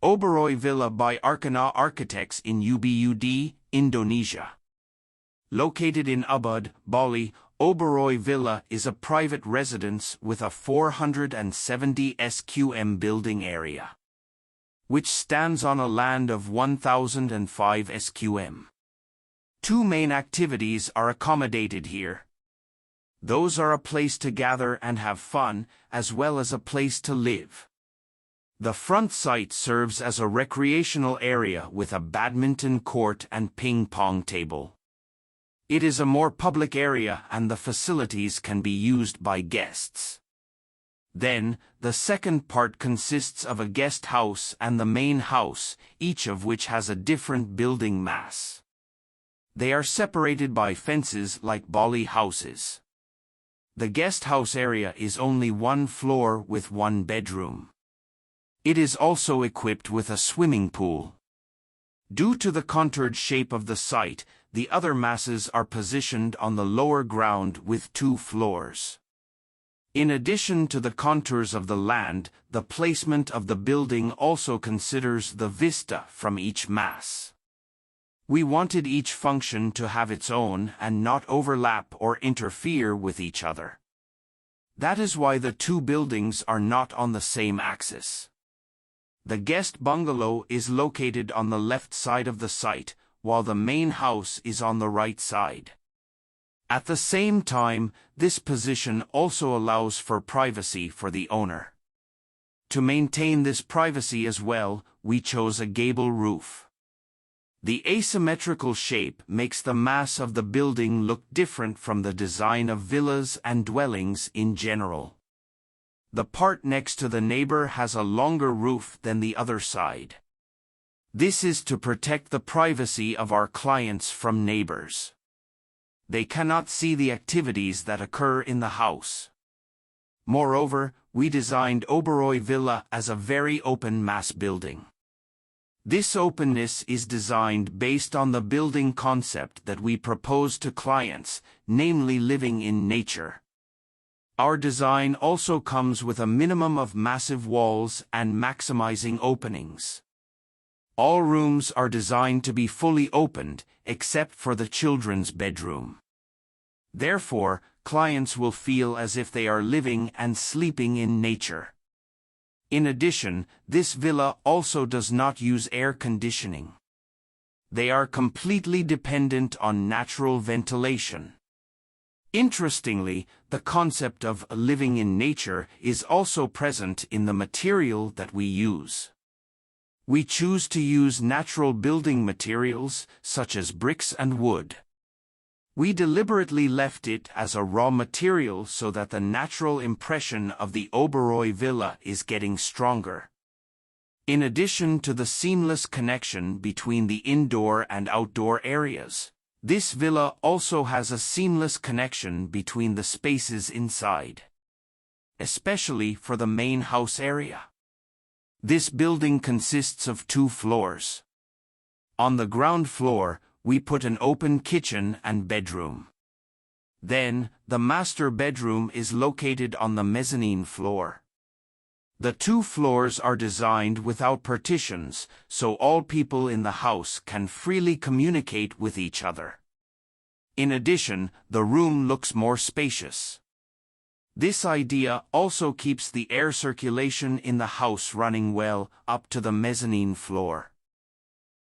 Oberoi Villa by Arkana Architects in Ubud, Indonesia. Located in Ubud, Bali, Oberoi Villa is a private residence with a 470 sqm building area, which stands on a land of 1,005 sqm. Two main activities are accommodated here. Those are a place to gather and have fun, as well as a place to live. The front site serves as a recreational area with a badminton court and ping-pong table. It is a more public area and the facilities can be used by guests. Then, the second part consists of a guest house and the main house, each of which has a different building mass. They are separated by fences like Bali houses. The guest house area is only one floor with one bedroom. It is also equipped with a swimming pool. Due to the contoured shape of the site, the other masses are positioned on the lower ground with two floors. In addition to the contours of the land, the placement of the building also considers the vista from each mass. We wanted each function to have its own and not overlap or interfere with each other. That is why the two buildings are not on the same axis. The guest bungalow is located on the left side of the site, while the main house is on the right side. At the same time, this position also allows for privacy for the owner. To maintain this privacy as well, we chose a gable roof. The asymmetrical shape makes the mass of the building look different from the design of villas and dwellings in general. The part next to the neighbor has a longer roof than the other side. This is to protect the privacy of our clients from neighbors. They cannot see the activities that occur in the house. Moreover, we designed Oberoi Villa as a very open mass building. This openness is designed based on the building concept that we propose to clients, namely living in nature. Our design also comes with a minimum of massive walls and maximizing openings. All rooms are designed to be fully opened, except for the children's bedroom. Therefore, clients will feel as if they are living and sleeping in nature. In addition, this villa also does not use air conditioning. They are completely dependent on natural ventilation. Interestingly, the concept of living in nature is also present in the material that we use. We choose to use natural building materials, such as bricks and wood. We deliberately left it as a raw material so that the natural impression of the Oberoi Villa is getting stronger. In addition to the seamless connection between the indoor and outdoor areas, this villa also has a seamless connection between the spaces inside, especially for the main house area. This building consists of two floors. On the ground floor, we put an open kitchen and bedroom. Then, the master bedroom is located on the mezzanine floor. The two floors are designed without partitions, so all people in the house can freely communicate with each other. In addition, the room looks more spacious. This idea also keeps the air circulation in the house running well up to the mezzanine floor.